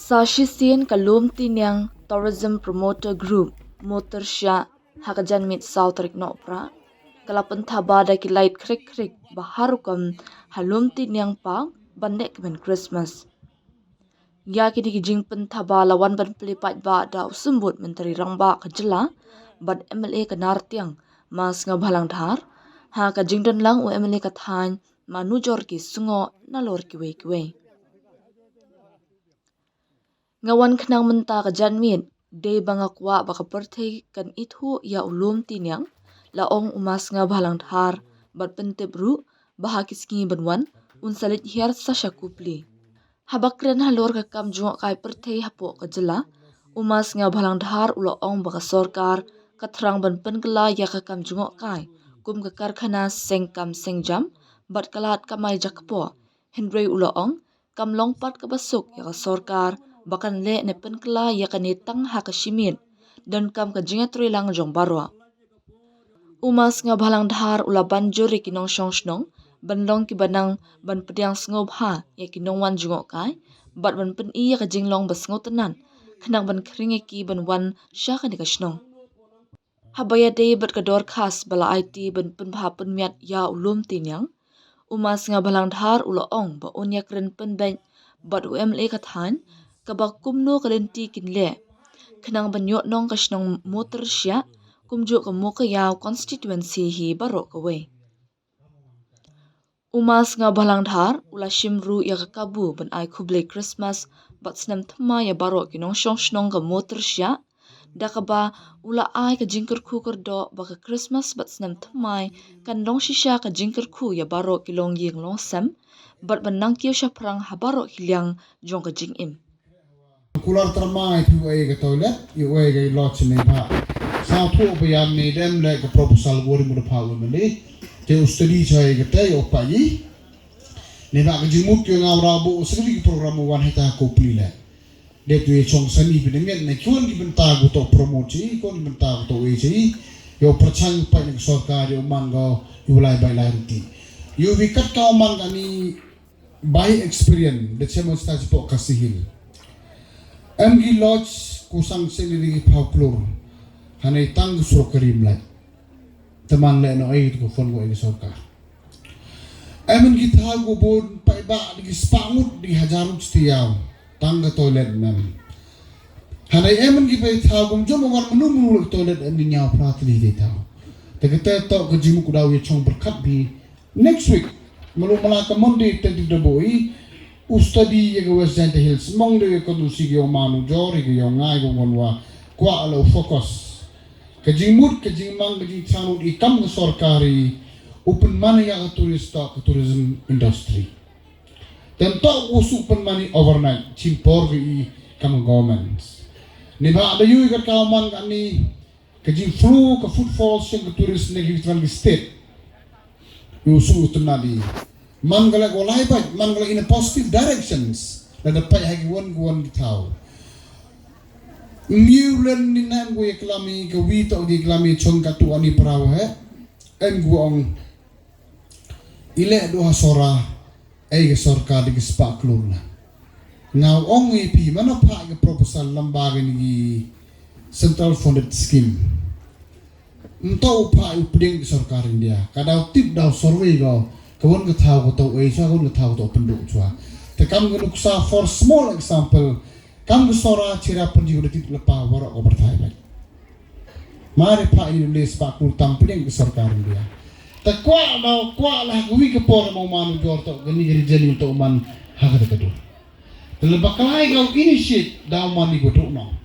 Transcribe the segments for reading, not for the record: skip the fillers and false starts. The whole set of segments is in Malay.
Sa Shisian ka Lumtiniang Tourism Promoter Group Mowtyrshiah hakajan mit Southrik no pra kala pynthaba da ki light krik baharukam Lumtiniang Park bandek men Christmas ya ki di jing pynthaba lawan ban pelipat ba da usumbut menteri rangba kajela bad MLA ka nartiang Ma Sniawbhalang Dhar ha ka jingdon lang u MLA ka than manujor ki sungo nalor ki we ngawan khnang menta ka janmit de banga kwa baka perthei kan ithu ya Lumtiniang laong Ma Sniawbhalang Dhar bat pentebru baha kiskingi banwan unsalit hiar sa Plie habakren halor ka kam jungo kai perthei hapo ka jela Ma Sniawbhalang Dhar ulaong baka sorkar kathrang ban penkela ya ka kam jungo kai kum ka karkhana sengkam sengjam bat kalat kamai jakpo hendrei ulaong kam longpat ka basuk ya ka sorkar bakan le ne penkela ya ka netang ha ka shimit dan kam ka jingatroi lang jong barwa Ma Sniawbhalang Dhar ula banjuri kinong shnong banlong ki banang ban pediang sngob ha ya kinong wan jungo kai bat ban pen iya ka jinglong basngo tenan khnang ban khringe ki ban wan sha ka ni ka shnong habaya de bat ka dor khas bala IT ban pen bha pen miat ya Lumtiniang Ma Sniawbhalang Dhar ula ong ba onya kren pen ben bat UMLA ka than ka ba kumno kalenti kinle khnang ban yot nong ka shnong Mowtyrshiah kumju ka muka yaw constituency hi barok kawe Ma Sniawbhalang Dhar ula shimru ya ka kabu ban ai khuble Christmas bat snam thma ya barok kinong shnong ka Mowtyrshiah da ka ba ula ai ka jingker khu do ba ka Christmas bat snam thmai kan long shisha ka jingker khu ya barok kilong yeng long sam bat ban nang kyo sha prang ha barok hilyang jong ka jing im kular termai tu ke toilet yu ke lot sini pa sa thu bayam ni dem le ke proposal wori mu pa wo ni te study chai ke te o pa yi ne ba ke jimut ke ngawra bo sri program wan heta ko Plie le de tu chong sani bi ngen ne kuan ki benta go to promote kon benta go to we chi yo prachang pa ni sarkar yo mango yu lai bai lai ruti yu vi kat ka man ani by experience de chemo sta po kasihil MG Lodge kusang sendiri pauklur hanai tang sukarim lai teman le no ai ko fon go ai sarkar amen kita go bon pai ba di spangut di hajarut stiaw tang ga toilet mem hanai amen ki pai tha gum jom war munu toilet ni nya pratli de tau te kete to ko jimu kudaw ye chong berkat bi next week malu malaka monday tadi de boy study ye go West Janta Hills mong de ko du sig yo manu jori ge yo ngai go ngonwa kwa lo focus ke jingmut ke jingmang ke jing chanu I kam ke sorkari open money ya turista tourism industry dan to usu open money overnight chimpor ge I kam governments ni ba da yu ga kauman ga ni ke jing flu ke footfalls ke tourist ne gi tran state usu tunadi mangala go lai ba mangala in a positive directions la da pai hagi won tau miulen ni nan go eklami ka wi to di eklami chong ka tu ani praw he en go ong ile do hasora ai ge sarkar di spaklun now ong EP mana pa ge proposal lambaga ni central funded scheme ntau pa upding sarkar India kada tip daw survey go kawon ka thaw ko to ai sa kawon ka thaw to pendu chwa te kam ga nuksa for small example kam ga sora chira panji ko tit lepa wara ko berthai ba mari pa ini les pa ku tamping ke sarkar India ta kwa la wi ke por mo manu jor to gani gari jeni to man ha ga ka do te bakalai ga initiate daw mani ko to no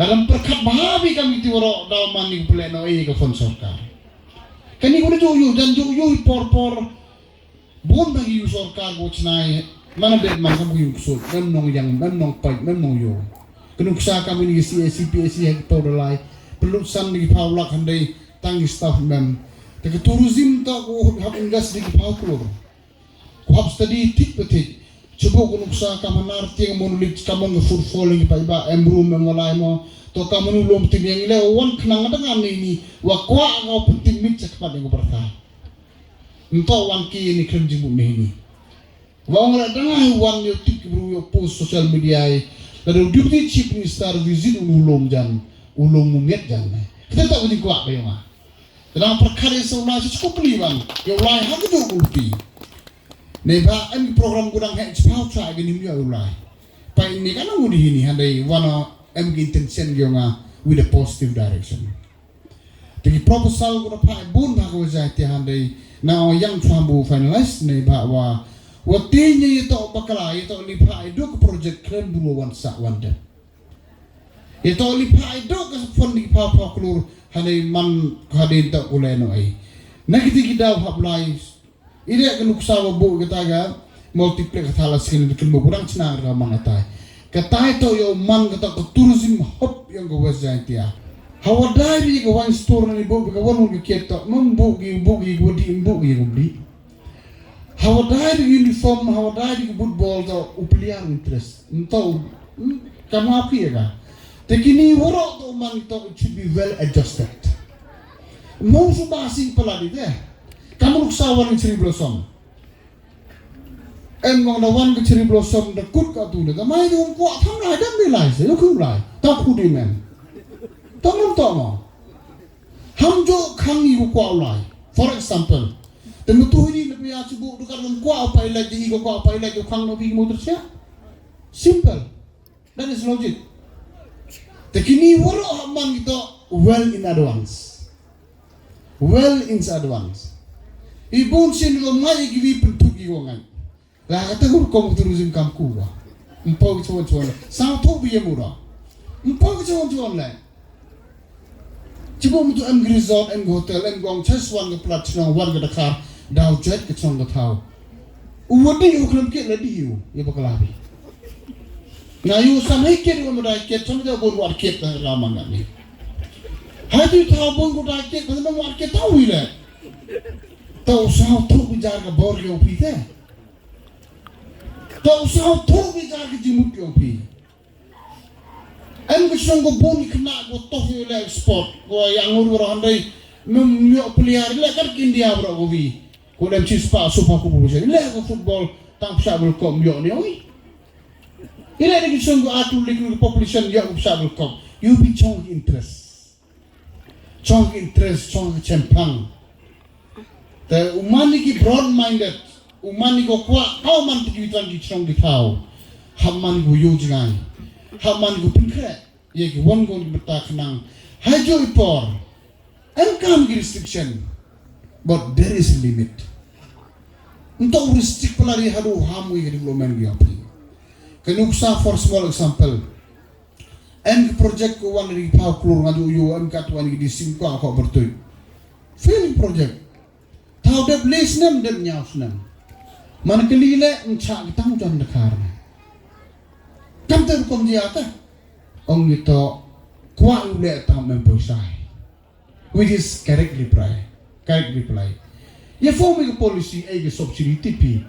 dalam perkat bahabi kami ti wara daw mani ko ple no ai ka fon sarkar kani ko jo dan jo por bon bagi yu sarkar go chnai mana bet man kam yu so mem nong yang mem nong pai mem nong yo kenu ksa kam ni CPSC hek to dalai perlu san ni paula khandai tangi staff mem te ke tourism ta go hab industry ki paulo ko hab study tik betik coba ko nuksa kam nar tiang monulik kam ng food falling pa iba embrum mengalai mo to kamu Lumtiniang ile wan khnang dengan ini wa kwa ngau penting mit cak pada ngo berkah ento wan ki ni kren jimu ni wa ngala dengan wan yo tik bru yo post social media lalu deputy chief minister visit ulung mumet jan kita tak boleh kuat bayang ah dalam perkara seulai cukup peliwan ya ulai hak tu ulti neba em program gudang hak cepat try gini dia ulai pai ni kan ngudi ini handai wana em intention dia with a positive direction jadi proposal guna pai bun hak wajah ti handai now yang chambu finalist neba watinya itu bakala itu lipai do ke project keren bulu wan sak wanda itu lipai do ke fondi papa klur hanai man hadin tak ulai no ai nakiti kita hablai ide ke nuksa bu kita ga multiplex thala skin bikin kurang cina ga mangatai kata itu yo man kita ke tourism hub yang go wajah dia hawadai bi go wan store ni bu ga wan ke kita membugi bugi gudi gudi hawadai di uniform, hawadai di football tu upilian interest. Entau kamu apa ya kan? Tekini orang tu man itu should be well adjusted. Mau sudah asing peladi deh. Kamu ruksawan cherry blossom. Emang nawan ke cherry blossom dekut kat tu deh. Kamai tu kuat tham lai dah nilai sih. Aku nilai. Tak kudi men. Tak mau. Hamjo kangi kuat lai. For example. Dan betul ini lebih acu bu dekat dengan kuat apa lagi ego kuat apa lagi kang nabi Mowtyrshiah. Simple. That is logic. Tekini waro hamman kita well in advance. Well in advance. Ibun sin lo mai givi pentugi wangan. Lah kata ko kom tourism kamku wa. Empau cuan. Sang tu biye murah. Empau cuan lah. Cuba untuk resort, hotel, gong chess wan ke platinum wan ke Dakar. Dah jet ke cong ke tahu. Uwadi you kelam ket ladi you. Ya bakal habis. Ngayu sampai ket you mudai ket cong dia bon war ket lama ngak ni. Hadi tahu bon ko dah ket pasal war ket tahu ile. Tahu sah tu bijar ke bor yo pi te. Tahu sah tu bijar ke jimut yo pi. Em kesong ko bon kena ko toh yo le sport. Ko yang orang andai memyo pelihara le kan India bro ko vi. Ko dem cispa sofa ko bu je. Le ko football tang sabul kom yo ni oi. Ile ni kesong ko atu le ko population yo ko sabul kom. You be chong interest. Chong chempang. The umani ki broad minded. Umani ko kwa kau man ti tuan ki chong di kau. Hamman ko yo jangan. Hamman ko pinkre. Ye ki won ko beta kenang. Hajo ipor. Engkam ki restriction. But there is a limit. Untuk restrict pelari hadu hamu ki development ki api. Kenuksa for small example. En project ko wan ri pau klur ngadu yo em kat wan di simpa ko bertui. Film project. Tau de place nem dem nyaus nem. Man kelile enca kitang jan Dakar. Kam ter kom dia ta. Ong itu kwa ule ta Mowtyrshiah. Which is correctly reply. Ye form a policy a subsidy tipi.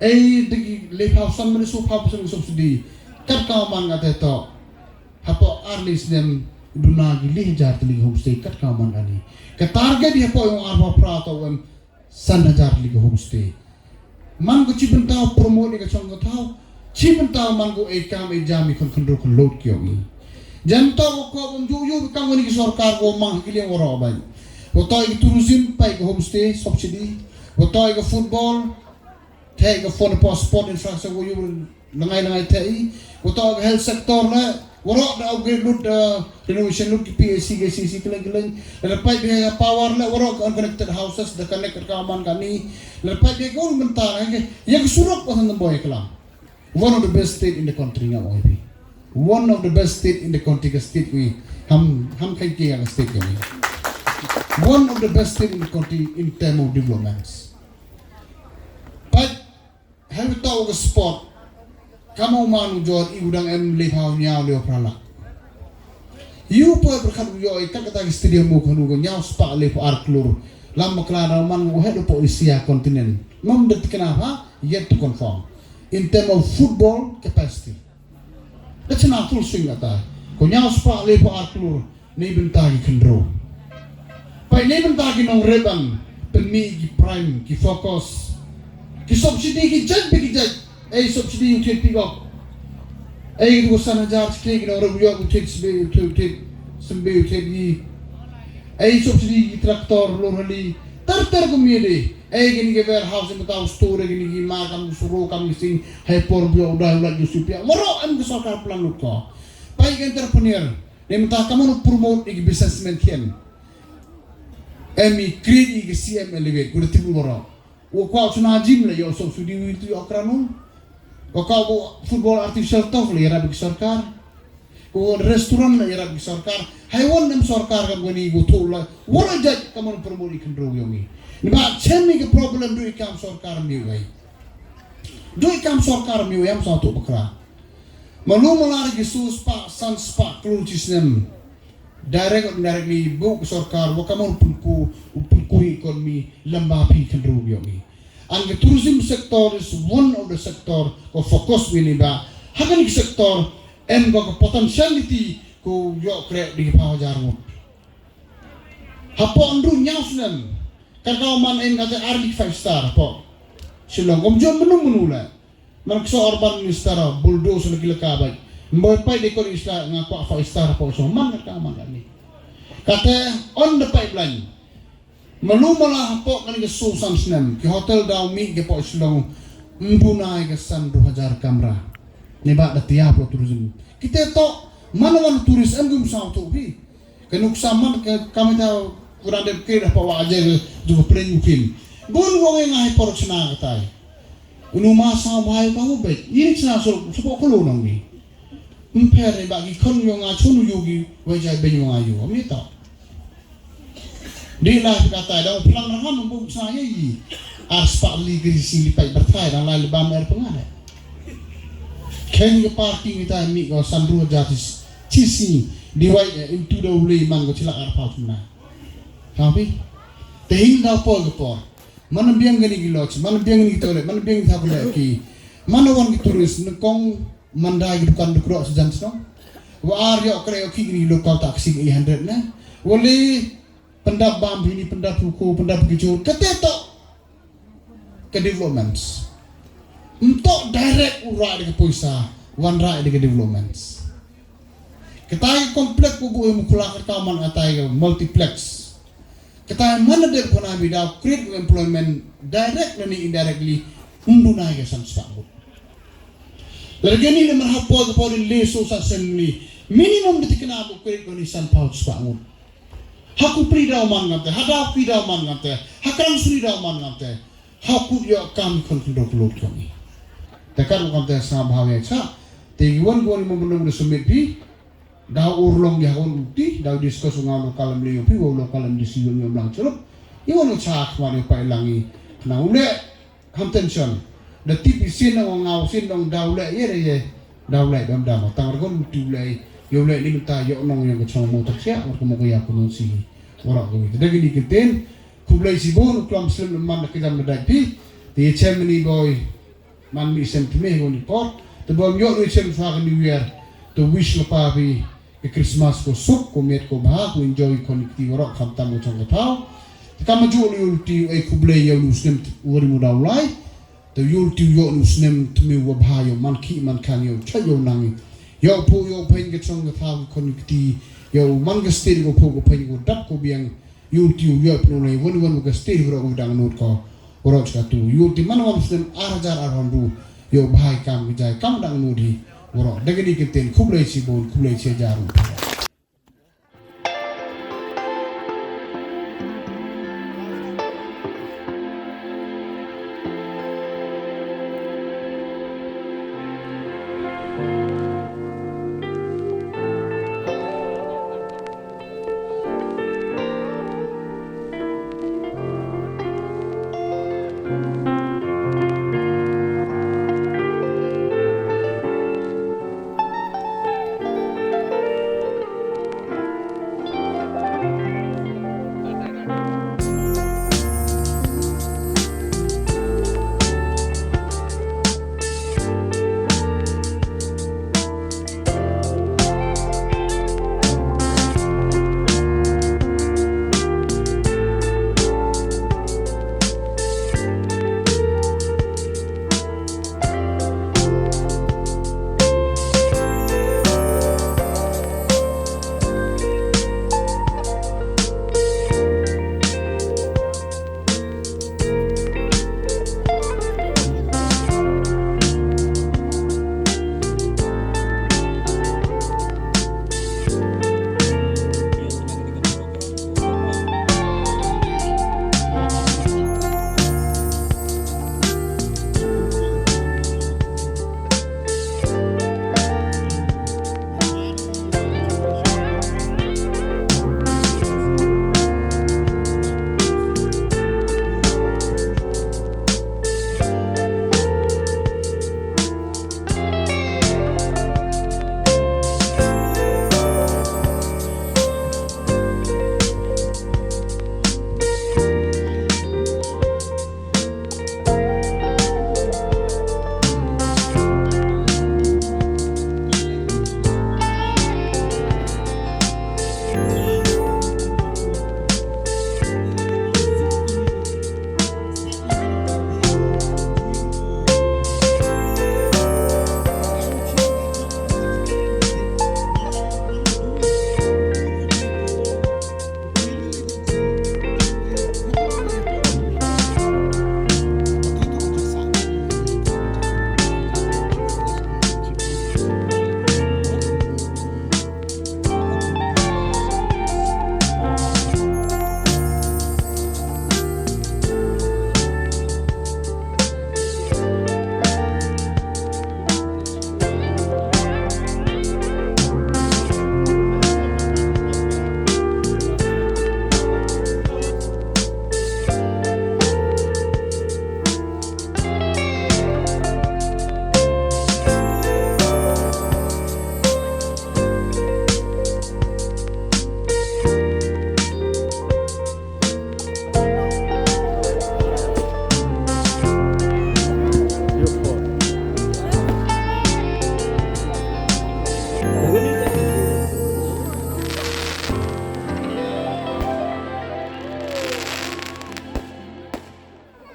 De le house some so publishing subsidy. Kat ka man ngateto. Hapo arlis nem dunagi lijar tli homestay kat ka man ani. Ka target dia po yung arba prato wen sanajar li homestay. Man ko chibentao promote ka chong tao. Chibentao man ko e kam e jami kon kondro kon load kyo ni. Janta ko bon juju kam ni ki sarkar ko mang kileng oro ba. Wotoy ki tourism pai ko homestay subsidy. Wotoy ko football take a phone sport infrastructure wo yu langai tai. Wotoy ko health sector na warok da upgrade load renovation load ki PAC GCC kelang lepai dia power la warok unconnected houses the connected kaman kami lepai dia ko mentar yang surok pasan boy kelang. One of the best state in the country nga OIP. One of the best state in the country state we ham kai ke ang state kami. One of the best state in the country in terms of developments. But have you thought of a sport? Kamu manu jor iudang em lehau nyau leo pralak. You po berkat yo ikat kata stadium mo kanu go nyau spa le po arklur. Lam maklara man go head po Asia continent. Mom det kenapa? Yet to confirm. In terms of football capacity. That's not full swing kata. Ko nyau spa le po arklur ni bentagi kendro. Pai ni bentagi nong reban pemi ki prime ki focus. Ki subsidy ki jad bi ki jad. Subsidy yung 20 ko Ay ko sana jar skik no ro yo utik sembe utik yi. Ay subsidi traktor lorali tar kumide. Ay gini ke warehouse mo taw store gini gi makam suro kam sing hay por bio udah ulah jusupia. Moro am ke sarkar plan ko. Pai entrepreneur nem ta kamu promote ig businessman kian. Emi create ig CM elevate ko tibu moro. Wo kwa tuna gym le yo subsidi itu okranu. Kau football artificial tof le era big sarkar. Kau restoran le era big sarkar. Haiwan nem sarkar kan gani go tola. Wala jaj kamu promote ikan ro yomi. Niba chemi ke problem do ikam sarkar mi wai. Do ikam sarkar mi yam satu bakra. Malu malar ke sus pa san spa klucis nem. Direct directly bu sarkar wa kamu punku ekonomi lambapi kan ro yomi. And the tourism sector is one of the sector of focus winiba. Haganik sector and the potentiality ko yo create di pawajarmo. Hapo andru nyausnen. Kakao man en kata Arctic 5 star po. Silong omjom menula. Manakso urban minister bulldoze na kilakabay. Mboy pay de ko isla nga kwa 5 star po so man nakaman ani. Kata on the pipeline. Malumala po kanina susan sinem ki hotel daw mi ke po islong mbunay ke san 2000 kamera ni ba da tiap tourism kita to manawan turis gum sa to bi kanuk saman ke kami ta kurang de ke pa waje du pren film bon wong ngai por chna katai unu ma sa bai ka ho be ini chna so so ko lo nang ni mpere ba ki kon yo nga chunu yogi wajai ben yo nga yo mi ta Di lah kata dah pulang raham membuk saya ini aspak lagi sini lipat bertai dan lain lebam air pengalat. Keng ke parking kita ni kau sandru jatis cisi diwai into the way man kau cilak arpal cuma. Tapi tehin dah pol ke pol. Mana biang gani giloch, mana biang gani toilet, mana biang tak boleh ki. Mana orang turis nekong mandai bukan dekrok sejan senong. Wa aryo kreo ki gini lokal taksi 800 na. Wali pendap bam ini pendap hukum pendap kejur ketetok ke developments untuk direct urai dengan poisa one right dengan developments kita komplek buku yang mukulak kaman atai multiplex kita mana dia pun ambil dah create employment direct dan indirectly undunai ke samsabut lagi ni lemah apa kepada leso saseni minimum ditikna bu create kondisi pouch bangun Haku prida man ngate, hada prida man ngate, hakang surida man ngate, haku yo kam konfidor klot kami. Tekan ngate sa bhawe cha, tegiwan gon mo menung de sumit bi, da urlong ya gon uti, da diskus ngalo kalam leo pi wo kalam disiyon yo lang celup, iwan cha kwani pa ilangi na ule ham tension. Da tipi sin ng ngaw sin ng daule ye daule dam dam tangar gon uti ulai yo le ni ta yo nong yang kecong Mowtyrshiah or mo kaya kuno si ora ko ito dagi ni kiten kublai si bon klam slim man na kidam na dai ti chemni boy man mi sem tme go ni pot to bom yo ni sem fa new year to wish lo pa bi ke Christmas ko sup ko met ko ba ko enjoy connecti ora kham tam chong ko tao kam ju ni ulti ai kublai yo lu slim uri mu daw lai to ulti yo lu slim tme wo ba yo man ki man kan yo cha yo nang yo pu yo pen ke chong ke thau connecti yo man ke stil go pu go pen go dap ko biang YouTube yo pro nei won ke stil ro go dang not ko ro cha tu YouTube man wan stem arajar arandu yo bhai kam jai kam dang no di ro dagani ke ten khublai si bon khublai che jaru